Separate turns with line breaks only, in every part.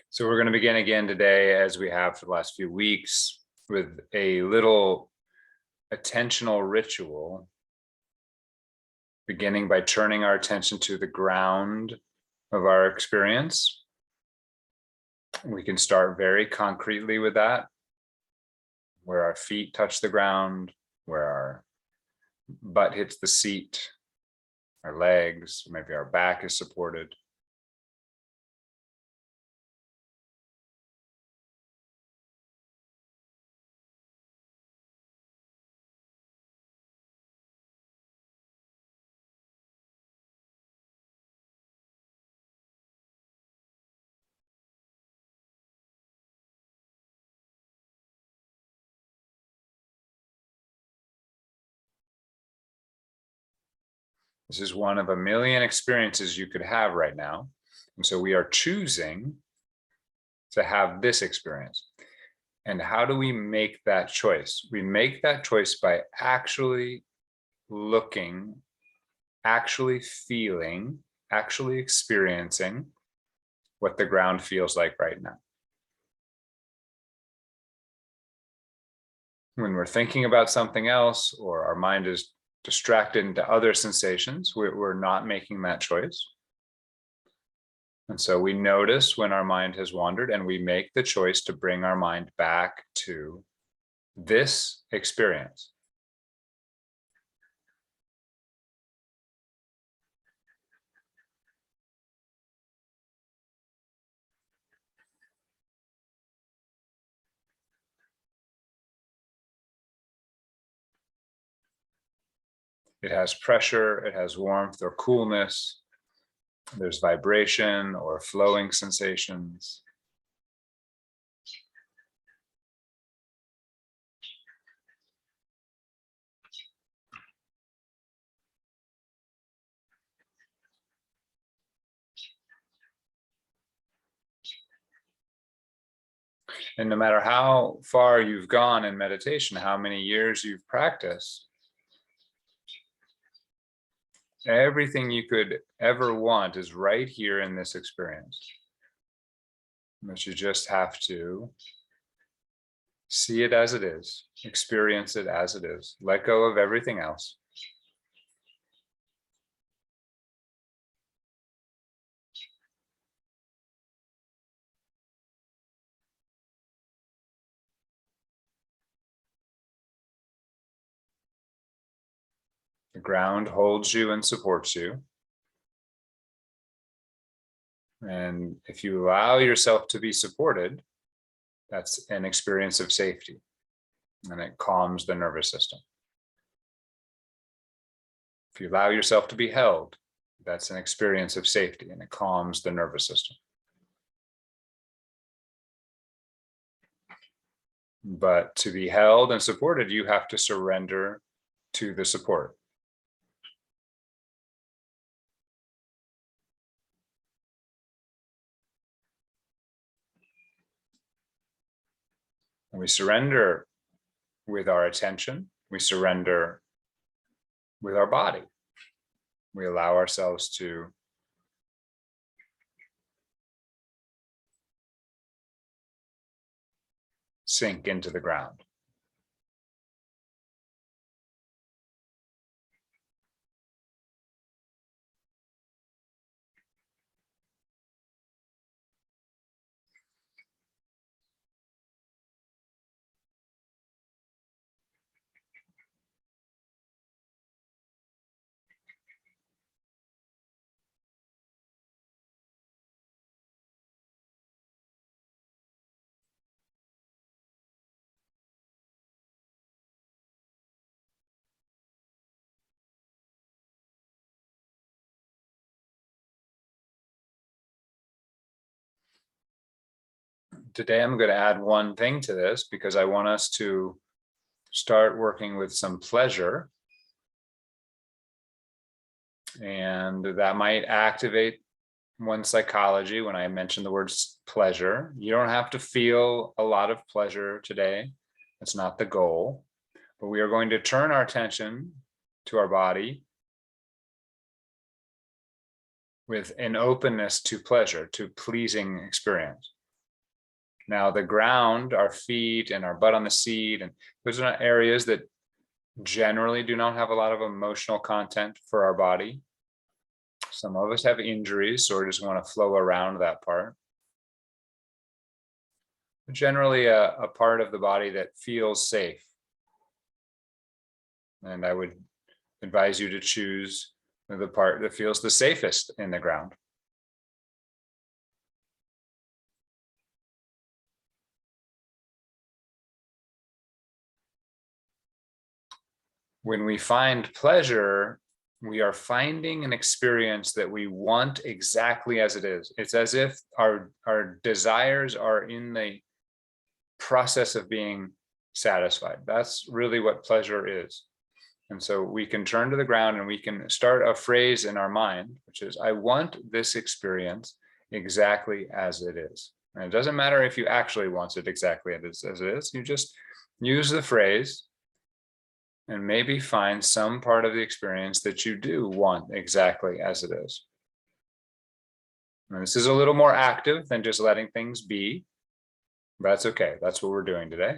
So we're going to begin again today, as we have for the last few weeks, with a little attentional ritual, beginning by turning our attention to the ground of our experience. We can start very concretely with that, where our feet touch the ground, where our butt hits the seat, our legs, maybe our back is supported. This is one of a million experiences you could have right now. And so we are choosing to have this experience. And how do we make that choice? We make that choice by actually looking, actually feeling, actually experiencing what the ground feels like right now. When we're thinking about something else, or our mind is distracted into other sensations, we're not making that choice. And so we notice when our mind has wandered, and we make the choice to bring our mind back to this experience. It has pressure, it has warmth or coolness, there's vibration or flowing sensations. And no matter how far you've gone in meditation, how many years you've practiced, everything you could ever want is right here in this experience. But you just have to see it as it is, experience it as it is, let go of everything else. The ground holds you and supports you. And if you allow yourself to be supported, that's an experience of safety, and it calms the nervous system. If you allow yourself to be held, that's an experience of safety, and it calms the nervous system. But to be held and supported, you have to surrender to the support. And we surrender with our attention, we surrender with our body. We allow ourselves to sink into the ground. Today, I'm going to add one thing to this, because I want us to start working with some pleasure. And that might activate one's psychology when I mention the word pleasure. You don't have to feel a lot of pleasure today. That's not the goal. But we are going to turn our attention to our body with an openness to pleasure, to pleasing experience. Now the ground, our feet and our butt on the seat, and those are not areas that generally do not have a lot of emotional content for our body. Some of us have injuries, so we just want to flow around that part. Generally a part of the body that feels safe. And I would advise you to choose the part that feels the safest in the ground. When we find pleasure, we are finding an experience that we want exactly as it is. It's as if our desires are in the process of being satisfied. That's really what pleasure is. And so we can turn to the ground and we can start a phrase in our mind, which is, I want this experience exactly as it is. And it doesn't matter if you actually want it exactly as it is. You just use the phrase and maybe find some part of the experience that you do want exactly as it is. And this is a little more active than just letting things be. But that's okay. That's what we're doing today.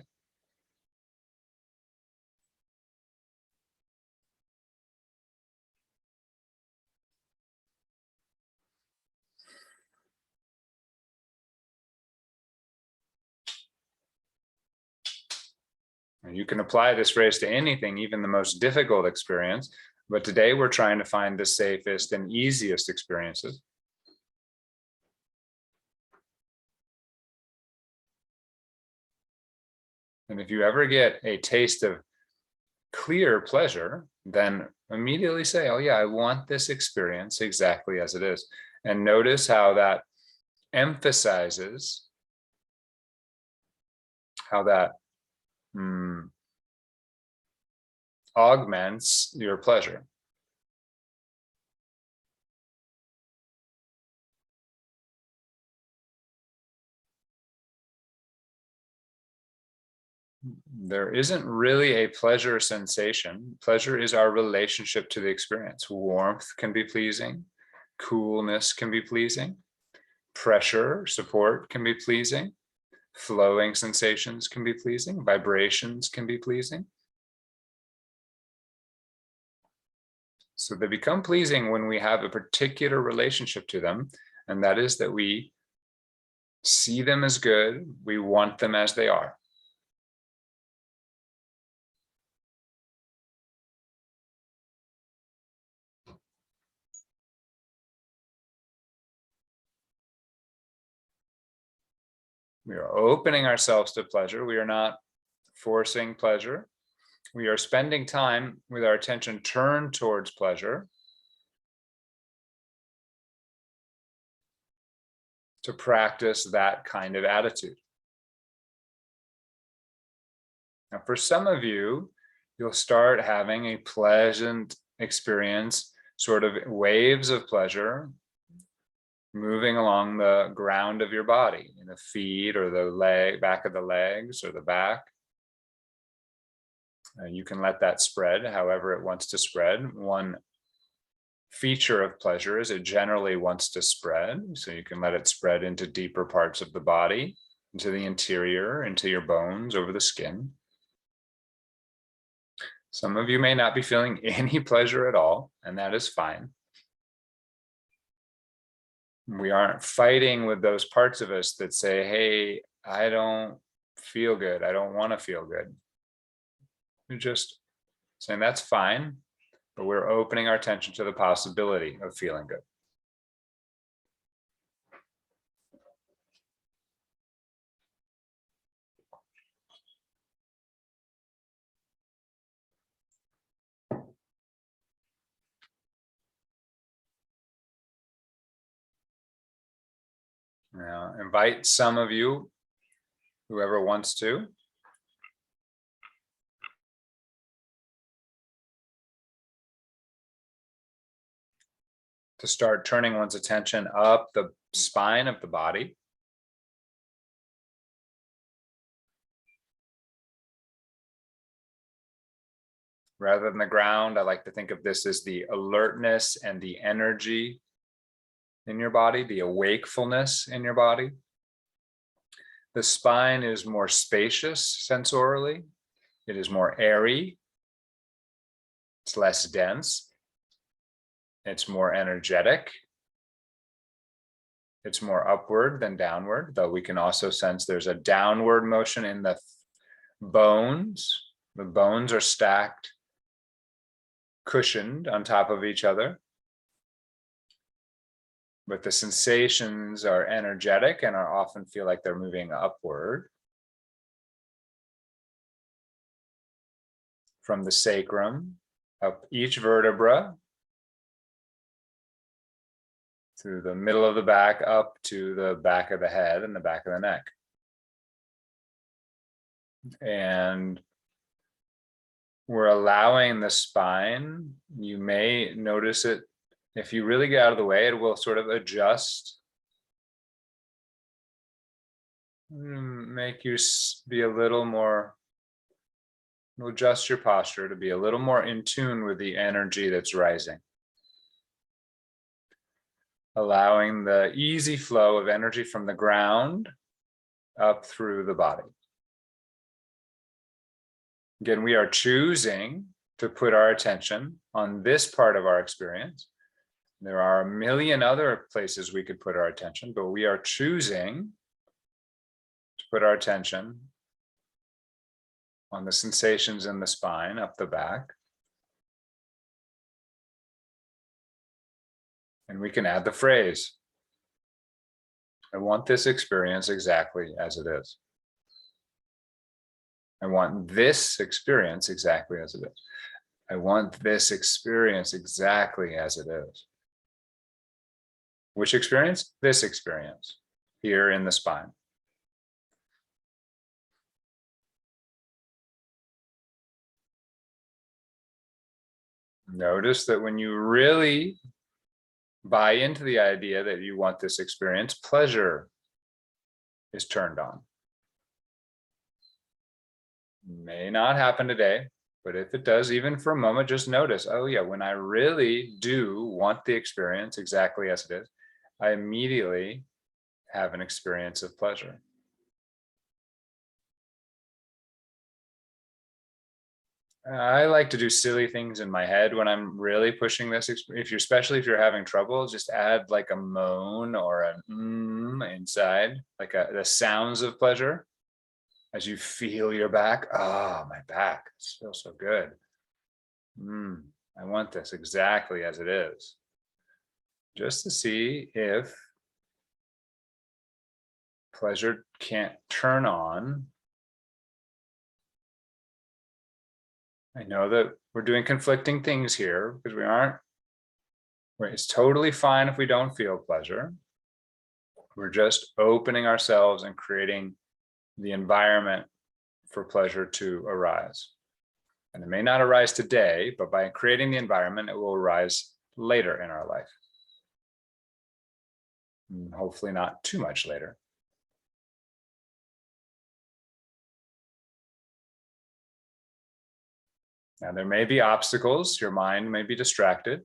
And you can apply this phrase to anything, even the most difficult experience. But today we're trying to find the safest and easiest experiences. And if you ever get a taste of clear pleasure, then immediately say, oh yeah, I want this experience exactly as it is. And notice how that emphasizes, how that augments your pleasure. There isn't really a pleasure sensation. Pleasure is our relationship to the experience. Warmth can be pleasing. Coolness can be pleasing. Pressure, support can be pleasing. Flowing sensations can be pleasing. Vibrations can be pleasing. So they become pleasing when we have a particular relationship to them, and that is that we see them as good. We want them as they are. We are opening ourselves to pleasure. We are not forcing pleasure. We are spending time with our attention turned towards pleasure to practice that kind of attitude. Now, for some of you, you'll start having a pleasant experience, sort of waves of pleasure moving along the ground of your body, in the feet or the leg, back of the legs or the back. You can let that spread however it wants to spread. One feature of pleasure is it generally wants to spread. So you can let it spread into deeper parts of the body, into the interior, into your bones, over the skin. Some of you may not be feeling any pleasure at all, and that is fine. We aren't fighting with those parts of us that say, hey, I don't feel good. I don't want to feel good. We're just saying that's fine, but we're opening our attention to the possibility of feeling good. Now, invite some of you, whoever wants to start turning one's attention up the spine of the body. Rather than the ground, I like to think of this as the alertness and the energy in your body, the awakefulness in your body. The spine is more spacious sensorily. It is more airy. It's less dense. It's more energetic. It's more upward than downward, though we can also sense there's a downward motion in the bones. The bones are stacked, cushioned on top of each other. But the sensations are energetic and are often feel like they're moving upward. From the sacrum, up each vertebra, through the middle of the back, up to the back of the head and the back of the neck. And we're allowing the spine, you may notice it, if you really get out of the way, it will sort of adjust, make you be a little more, it'll adjust your posture to be a little more in tune with the energy that's rising. Allowing the easy flow of energy from the ground up through the body. Again, we are choosing to put our attention on this part of our experience. There are a million other places we could put our attention, but we are choosing to put our attention on the sensations in the spine, up the back. And we can add the phrase, I want this experience exactly as it is. I want this experience exactly as it is. I want this experience exactly as it is. Which experience? This experience here in the spine. Notice that when you really buy into the idea that you want this experience, pleasure is turned on. May not happen today, but if it does, even for a moment, just notice, oh yeah, when I really do want the experience exactly as it is, I immediately have an experience of pleasure. I like to do silly things in my head when I'm really pushing this. Especially if you're having trouble, just add like a moan or an inside, like the sounds of pleasure. As you feel your back, oh, my back feels so good. I want this exactly as it is. Just to see if pleasure can't turn on. I know that we're doing conflicting things here because it's totally fine if we don't feel pleasure. We're just opening ourselves and creating the environment for pleasure to arise. And it may not arise today, but by creating the environment, it will arise later in our life. And hopefully not too much later. Now, there may be obstacles, your mind may be distracted,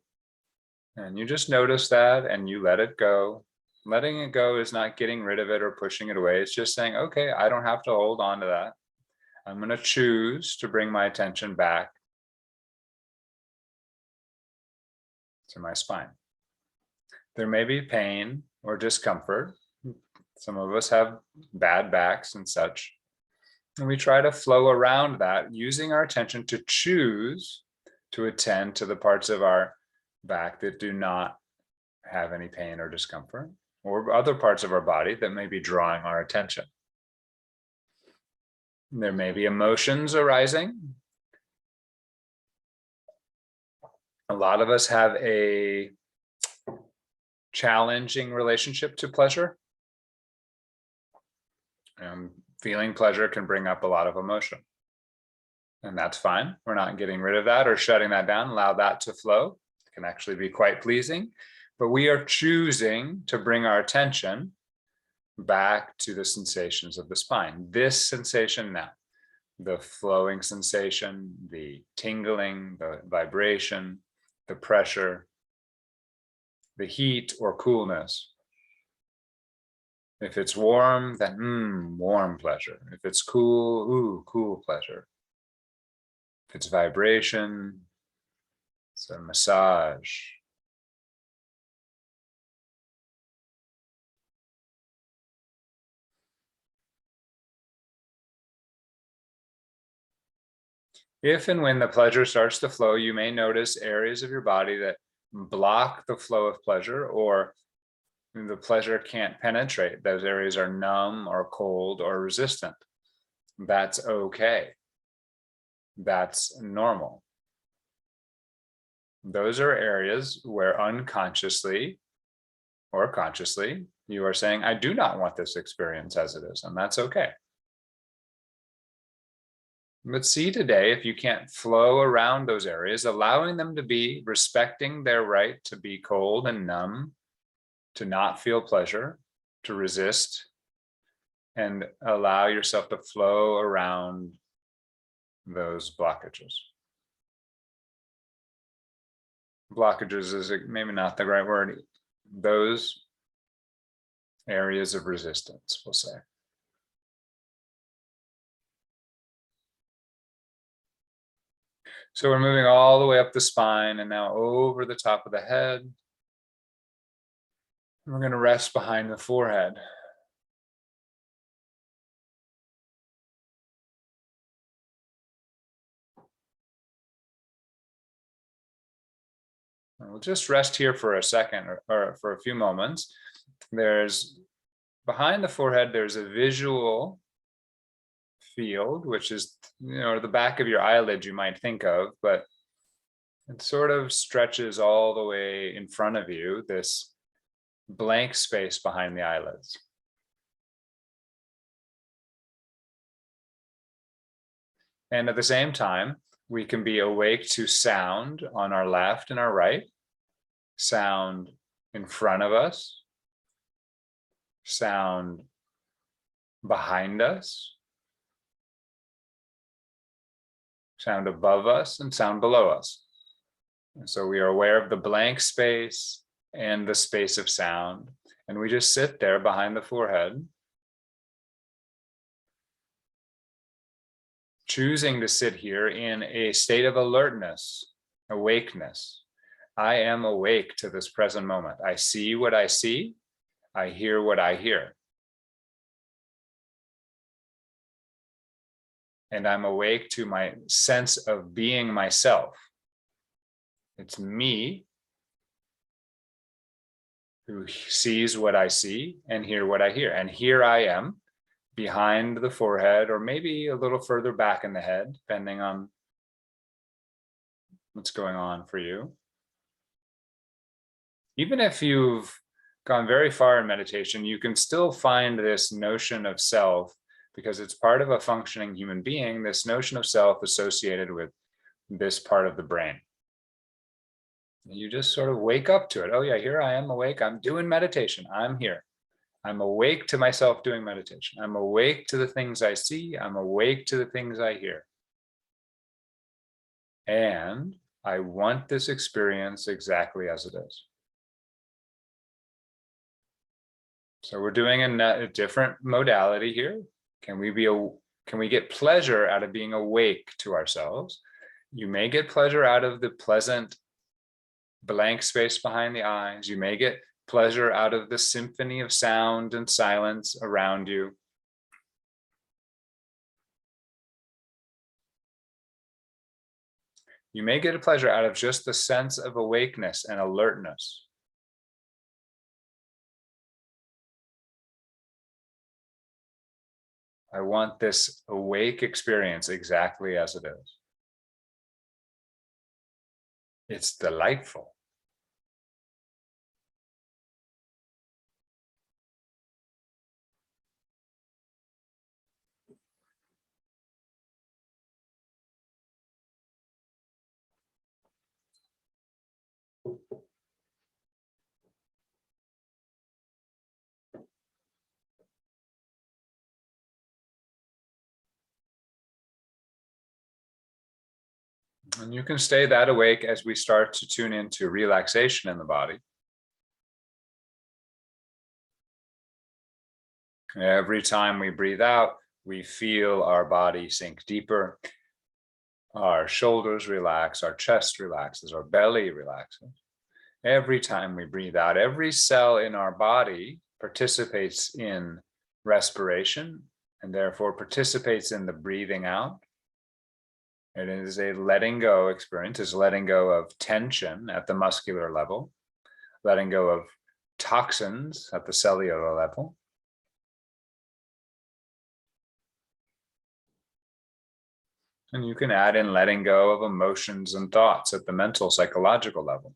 and you just notice that and you let it go. Letting it go is not getting rid of it or pushing it away. It's just saying, okay, I don't have to hold on to that. I'm going to choose to bring my attention back to my spine. There may be pain or discomfort. Some of us have bad backs and such. And we try to flow around that using our attention to choose to attend to the parts of our back that do not have any pain or discomfort, or other parts of our body that may be drawing our attention. There may be emotions arising. A lot of us have a challenging relationship to pleasure. Feeling pleasure can bring up a lot of emotion. And that's fine. We're not getting rid of that or shutting that down. Allow that to flow. It can actually be quite pleasing. But we are choosing to bring our attention back to the sensations of the spine. This sensation now, the flowing sensation, the tingling, the vibration, the pressure, the heat or coolness. If it's warm, then warm pleasure. If it's cool, ooh, cool pleasure. If it's vibration, it's a massage. If and when the pleasure starts to flow, you may notice areas of your body that block the flow of pleasure, or the pleasure can't penetrate. Those areas are numb or cold or resistant. That's okay. That's normal. Those are areas where unconsciously or consciously you are saying, I do not want this experience as it is, and that's okay. But see today, if you can't flow around those areas, allowing them to be, respecting their right to be cold and numb, to not feel pleasure, to resist, and allow yourself to flow around those blockages. Blockages is maybe not the right word. Those areas of resistance, we'll say. So we're moving all the way up the spine and now over the top of the head. And we're going to rest behind the forehead. And we'll just rest here for a second or for a few moments. There's behind the forehead, there's a visual field, which is, the back of your eyelid you might think of, but it sort of stretches all the way in front of you, this blank space behind the eyelids. And at the same time, we can be awake to sound on our left and our right, sound in front of us, sound behind us, sound above us, and sound below us. And so we are aware of the blank space and the space of sound, and we just sit there behind the forehead, choosing to sit here in a state of alertness, awakeness. I am awake to this present moment. I see what I see. I hear what I hear. And I'm awake to my sense of being myself. It's me who sees what I see and hear what I hear. And here I am behind the forehead, or maybe a little further back in the head, depending on what's going on for you. Even if you've gone very far in meditation, you can still find this notion of self, because it's part of a functioning human being, this notion of self associated with this part of the brain. You just sort of wake up to it. Oh yeah, here I am awake. I'm doing meditation. I'm here. I'm awake to myself doing meditation. I'm awake to the things I see. I'm awake to the things I hear. And I want this experience exactly as it is. So we're doing a different modality here. Can we get pleasure out of being awake to ourselves? You may get pleasure out of the pleasant blank space behind the eyes. You may get pleasure out of the symphony of sound and silence around you. You may get a pleasure out of just the sense of awakeness and alertness. I want this awake experience exactly as it is. It's delightful. And you can stay that awake as we start to tune into relaxation in the body. Every time we breathe out, we feel our body sink deeper. Our shoulders relax, our chest relaxes, our belly relaxes. Every time we breathe out, every cell in our body participates in respiration and therefore participates in the breathing out. It is a letting go experience, is letting go of tension at the muscular level, letting go of toxins at the cellular level. And you can add in letting go of emotions and thoughts at the mental, psychological level.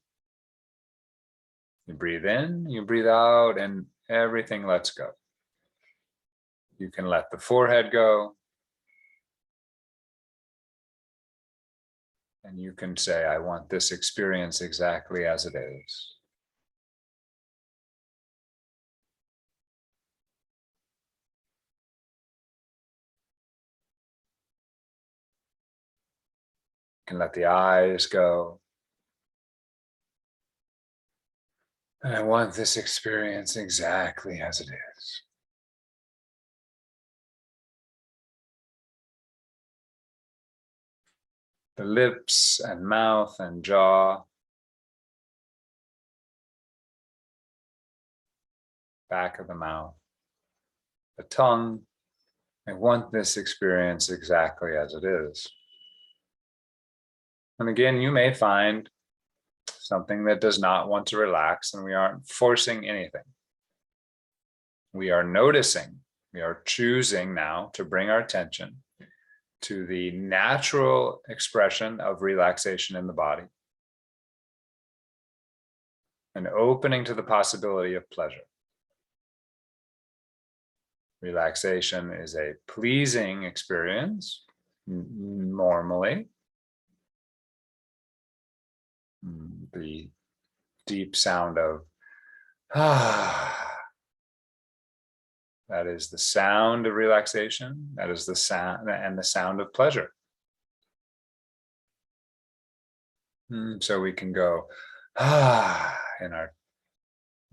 You breathe in, you breathe out, and everything lets go. You can let the forehead go. And you can say, I want this experience exactly as it is. You can let the eyes go. And I want this experience exactly as it is. The lips and mouth and jaw, back of the mouth, the tongue. I want this experience exactly as it is. And again, you may find something that does not want to relax, and we aren't forcing anything. We are noticing, we are choosing now to bring our attention to the natural expression of relaxation in the body and opening to the possibility of pleasure. Relaxation is a pleasing experience, normally. The deep sound of that is the sound of relaxation. That is the sound and the sound of pleasure. So we can go in our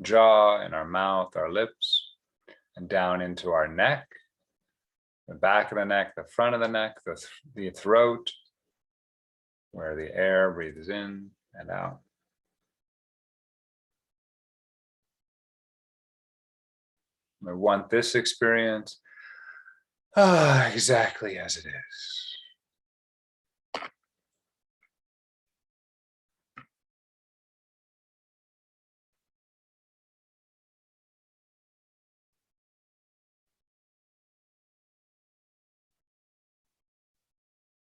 jaw, in our mouth, our lips, and down into our neck, the back of the neck, the front of the neck, the throat, where the air breathes in and out. I want this experience exactly as it is.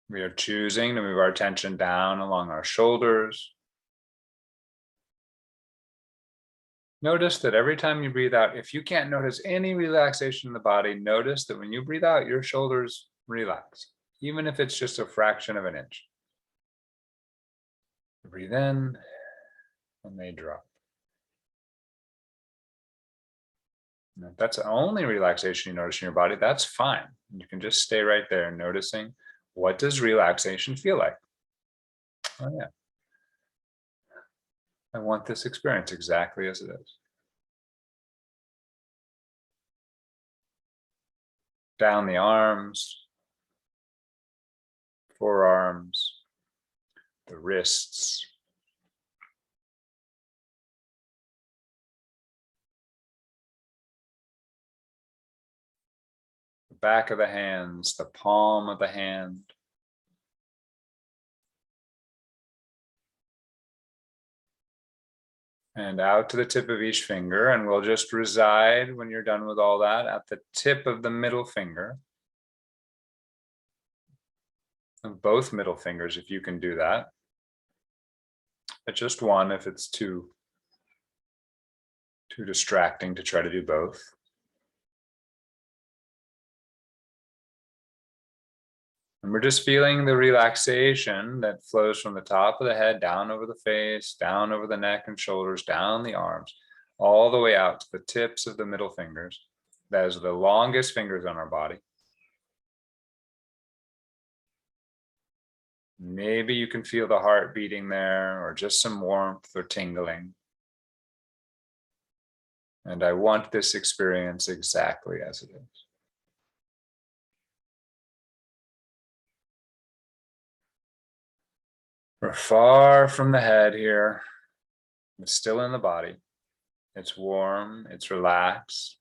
We are choosing to move our attention down along our shoulders. Notice that every time you breathe out, if you can't notice any relaxation in the body, notice that when you breathe out, your shoulders relax, even if it's just a fraction of an inch. Breathe in, and they drop. And if that's the only relaxation you notice in your body, that's fine. You can just stay right there noticing, what does relaxation feel like? Oh yeah. I want this experience exactly as it is. Down the arms, forearms, the wrists, the back of the hands, the palm of the hand, and out to the tip of each finger. And we'll just reside, when you're done with all that, at the tip of the middle finger. Of both middle fingers, if you can do that. But just one if it's too distracting to try to do both. And we're just feeling the relaxation that flows from the top of the head, down over the face, down over the neck and shoulders, down the arms, all the way out to the tips of the middle fingers. Those are the longest fingers on our body. Maybe you can feel the heart beating there, or just some warmth or tingling. And I want this experience exactly as it is. We're far from the head here. It's still in the body. It's warm, it's relaxed.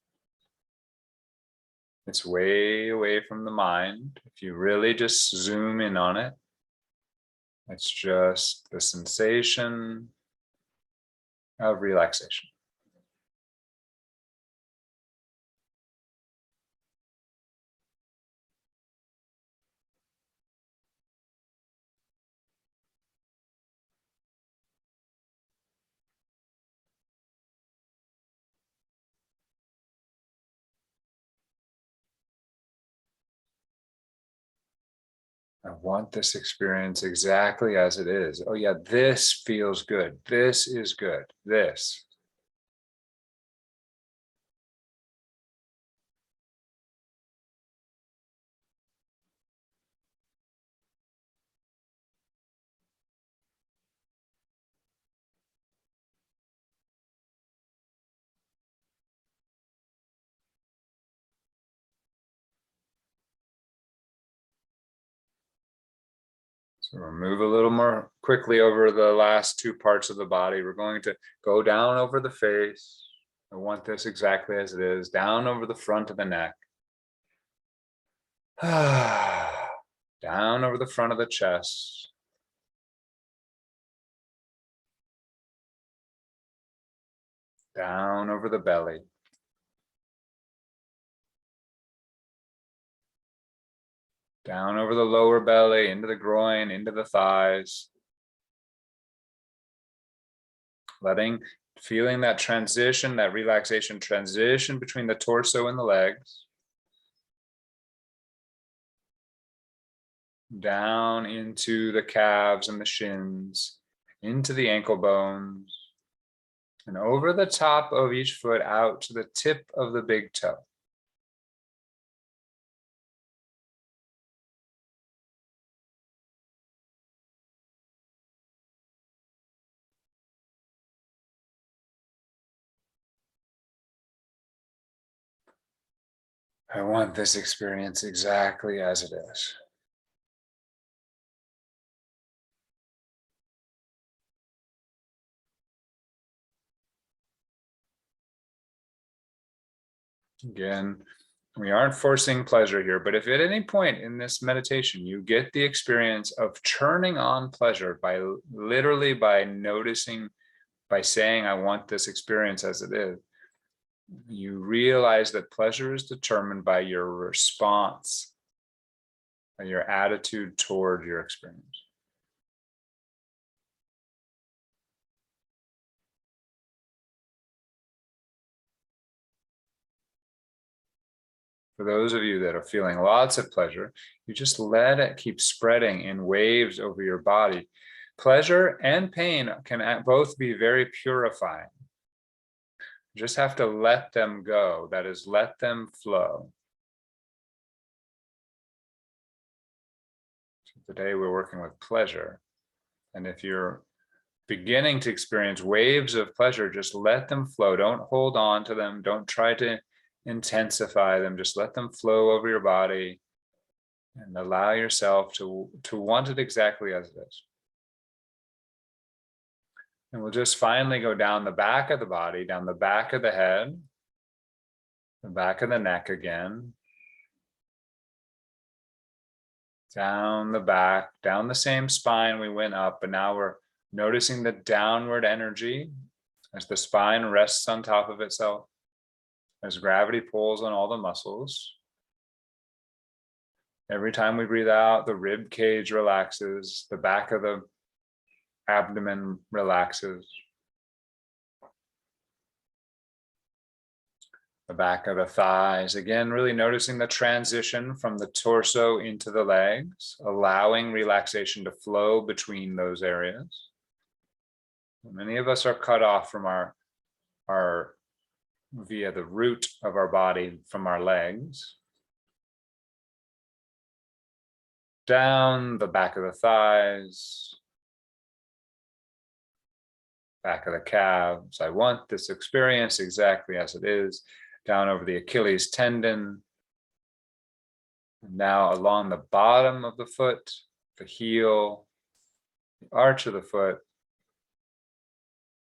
It's way away from the mind. If you really just zoom in on it, it's just the sensation of relaxation. I want this experience exactly as it is. Oh yeah, this feels good. This is good. This. So we'll move a little more quickly over the last two parts of the body. We're going to go down over the face. I want this exactly as it is. Down over the front of the neck. Down over the front of the chest. Down over the belly. Down over the lower belly, into the groin, into the thighs. Feeling that transition, that relaxation transition between the torso and the legs. Down into the calves and the shins, into the ankle bones, and over the top of each foot out to the tip of the big toe. I want this experience exactly as it is. Again, we aren't forcing pleasure here, but if at any point in this meditation you get the experience of turning on pleasure by literally by noticing, by saying, I want this experience as it is, you realize that pleasure is determined by your response, by your attitude toward your experience. For those of you that are feeling lots of pleasure, you just let it keep spreading in waves over your body. Pleasure and pain can both be very purifying. You just have to let them go. That is, let them flow. So today we're working with pleasure. And if you're beginning to experience waves of pleasure, just let them flow. Don't hold on to them. Don't try to intensify them. Just let them flow over your body and allow yourself to want it exactly as it is. And we'll just finally go down the back of the body, down the back of the head, the back of the neck again, down the back, down the same spine we went up, but now we're noticing the downward energy as the spine rests on top of itself, as gravity pulls on all the muscles. Every time we breathe out, the rib cage relaxes, the back of the abdomen relaxes, the back of the thighs. Again, really noticing the transition from the torso into the legs, allowing relaxation to flow between those areas. Many of us are cut off from our via the root of our body from our legs. Down the back of the thighs, back of the calves. I want this experience exactly as it is, down over the Achilles tendon. And now along the bottom of the foot, the heel, the arch of the foot.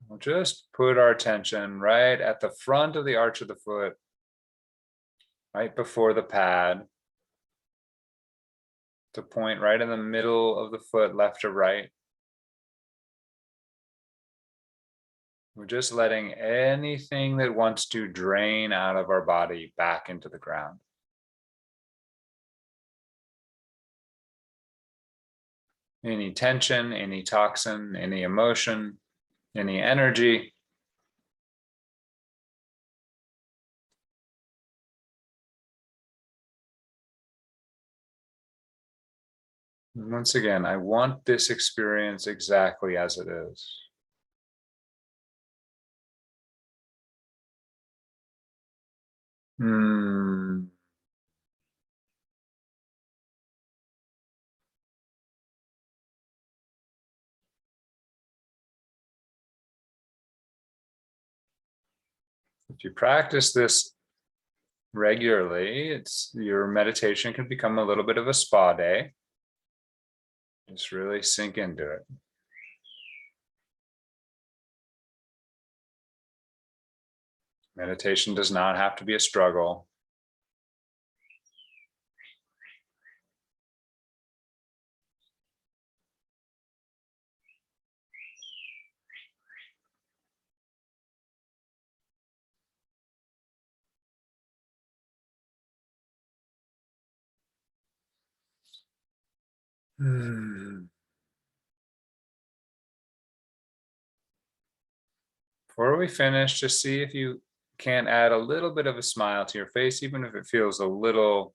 We'll just put our attention right at the front of the arch of the foot, right before the pad. The point right in the middle of the foot, left to right. We're just letting anything that wants to drain out of our body back into the ground. Any tension, any toxin, any emotion, any energy. And once again, I want this experience exactly as it is. If you practice this regularly, your meditation can become a little bit of a spa day. Just really sink into it. Meditation does not have to be a struggle. Before we finish, just see if you can't add a little bit of a smile to your face, even if it feels a little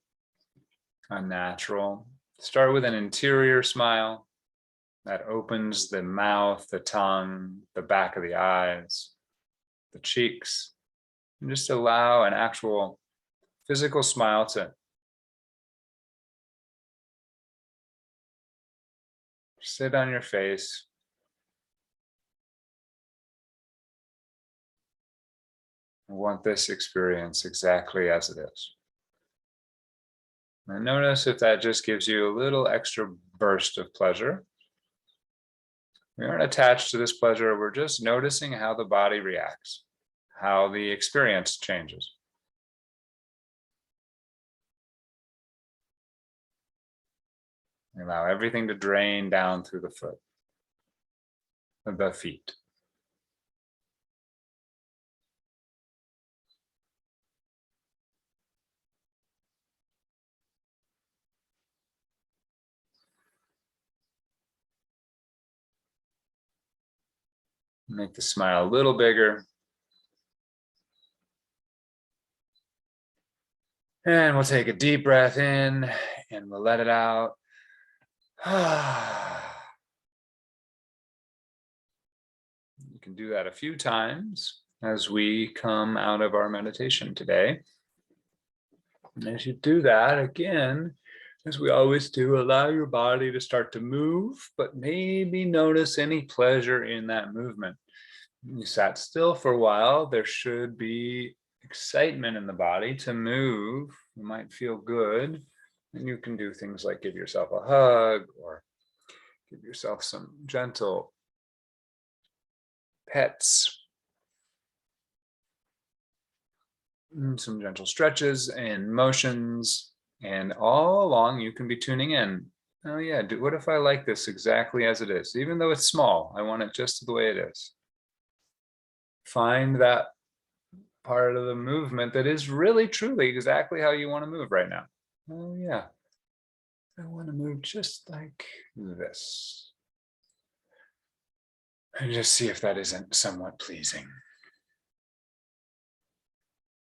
unnatural. Start with an interior smile that opens the mouth, the tongue, the back of the eyes, the cheeks, and just allow an actual physical smile to sit on your face. I want this experience exactly as it is. And notice if that just gives you a little extra burst of pleasure. We aren't attached to this pleasure. We're just noticing how the body reacts, how the experience changes. Allow everything to drain down through the foot, the feet. Make the smile a little bigger. And we'll take a deep breath in and we'll let it out. You can do that a few times as we come out of our meditation today. And as you do that, again, as we always do, allow your body to start to move, but maybe notice any pleasure in that movement. You sat still for a while, there should be excitement in the body to move. You might feel good, and you can do things like give yourself a hug or give yourself some gentle pets, some gentle stretches and motions, and all along you can be tuning in. Oh yeah, what if I like this exactly as it is? Even though it's small, I want it just the way it is. Find that part of the movement that is really truly exactly how you want to move right now. Oh yeah, I want to move just like this. And just see if that isn't somewhat pleasing.